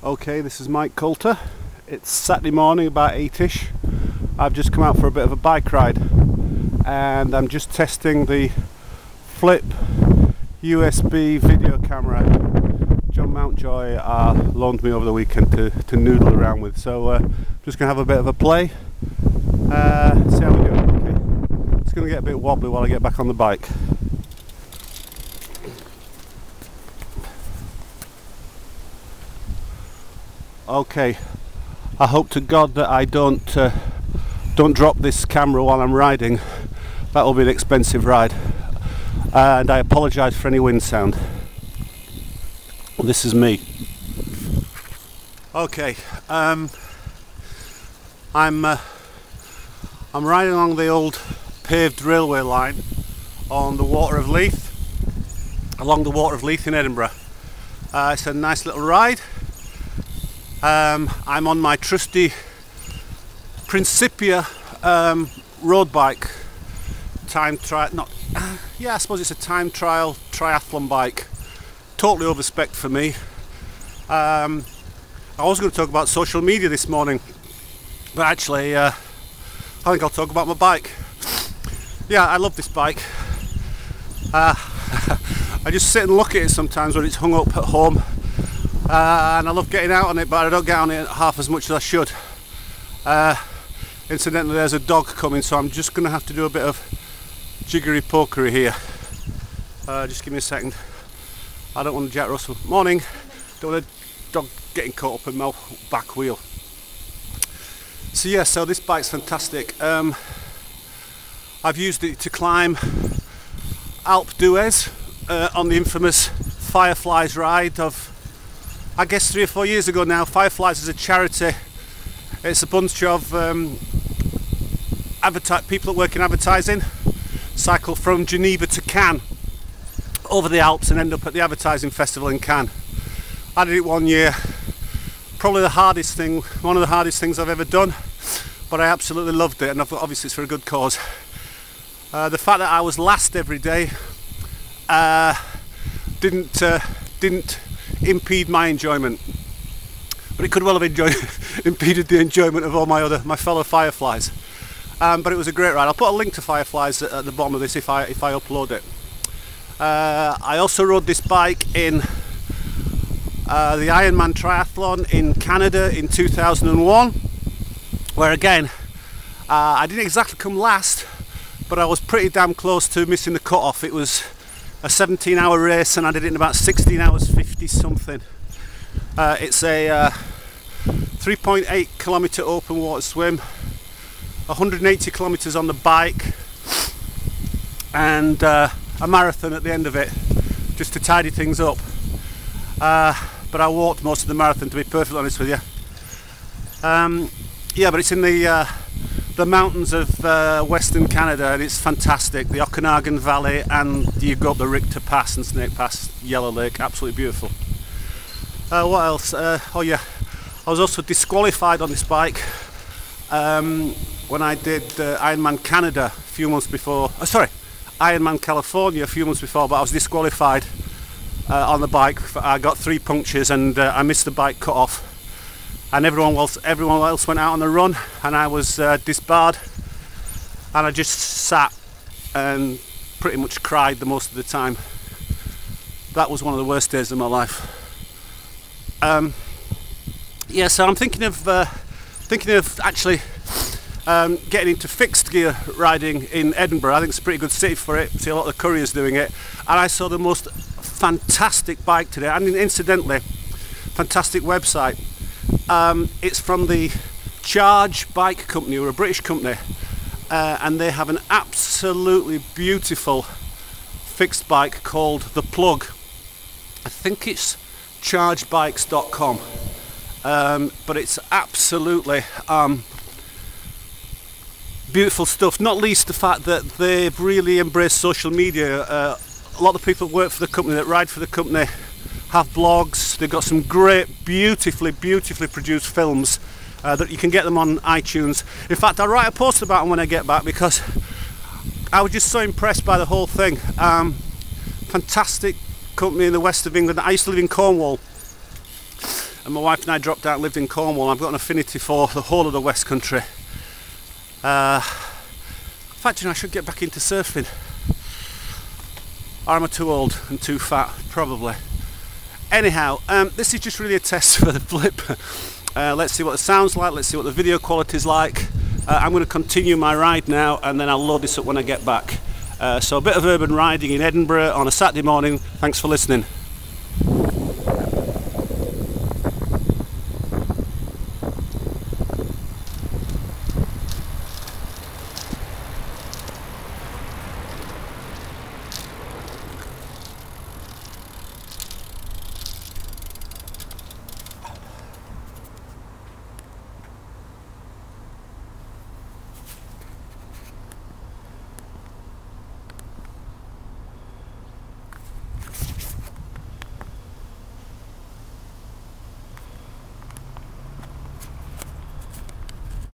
Okay, this is Mike Coulter. It's Saturday morning about 8ish. I've just come out for a bit of a bike ride and I'm just testing the Flip USB video camera John Mountjoy loaned me over the weekend to noodle around with. So I'm just going to have a bit of a play, see how we do. Okay. It's going to get a bit wobbly while I get back on the bike. Okay, I hope to God that I don't drop this camera while I'm riding. That will be an expensive ride, and I apologise for any wind sound. This is me. Okay, I'm riding along the old paved railway line on the Water of Leith, along the Water of Leith in Edinburgh. It's a nice little ride. I'm on my trusty Principia road bike, I suppose it's a time trial triathlon bike, totally overspec for me. I was going to talk about social media this morning, but actually I think I'll talk about my bike. Yeah, I love this bike. I just sit and look at it sometimes when it's hung up at home. And I love getting out on it, but I don't get on it half as much as I should. Incidentally, there's a dog coming, so I'm just going to have to do a bit of jiggery pokery here. Just give me a second. I don't want Jack Russell. Morning. Don't want a dog getting caught up in my back wheel. So yeah, so this bike's fantastic. I've used it to climb Alpe d'Huez on the infamous Fireflies ride of, I guess, 3 or 4 years ago now. Fireflies is a charity. It's a bunch of people that work in advertising, cycle from Geneva to Cannes over the Alps and end up at the advertising festival in Cannes. I did it 1 year. Probably one of the hardest things I've ever done, but I absolutely loved it, and obviously it's for a good cause. The fact that I was last every day didn't impede my enjoyment, but it could well have impeded the enjoyment of all my fellow Fireflies. But it was a great ride. I'll put a link to Fireflies at the bottom of this if I upload it. I also rode this bike in the Ironman Triathlon in Canada in 2001, where again I didn't exactly come last, but I was pretty damn close to missing the cut-off. It was a 17-hour race and I did it in about 16 hours 50 something. It's a 3.8 kilometre open water swim, 180 kilometres on the bike, and a marathon at the end of it, just to tidy things up. But I walked most of the marathon, to be perfectly honest with you. Yeah, but it's in the mountains of Western Canada, and it's fantastic. The Okanagan Valley, and you go up the Richter Pass and Snake Pass, Yellow Lake, absolutely beautiful. What else? Oh yeah, I was also disqualified on this bike when I did Ironman Canada a few months before. Ironman California a few months before, but I was disqualified on the bike. I got 3 punctures and I missed the bike cut off. And everyone else went out on the run, and I was disbarred, and I just sat and pretty much cried the most of the time. That was one of the worst days of my life. Yeah, so I'm thinking of actually getting into fixed gear riding in Edinburgh. I think it's a pretty good city for it. See a lot of the couriers doing it, and I saw the most fantastic bike today. And incidentally, fantastic website. It's from the Charge Bike Company, or a British company, and they have an absolutely beautiful fixed bike called The Plug. I think it's chargebikes.com, but it's absolutely beautiful stuff, not least the fact that they've really embraced social media. A lot of people that work for the company, that ride for the company, have blogs. They've got some great, beautifully produced films that you can get them on iTunes. In fact, I'll write a post about them when I get back, because I was just so impressed by the whole thing. Fantastic company in the west of England. I used to live in Cornwall, and my wife and I dropped out and lived in Cornwall. I've got an affinity for the whole of the West Country. In fact, you know, I should get back into surfing. Or am I too old and too fat? Probably. Anyhow, this is just really a test for the Flip. Let's see what it sounds like, let's see what the video quality is like. I'm going to continue my ride now, and then I'll load this up when I get back. So a bit of urban riding in Edinburgh on a Saturday morning. Thanks for listening.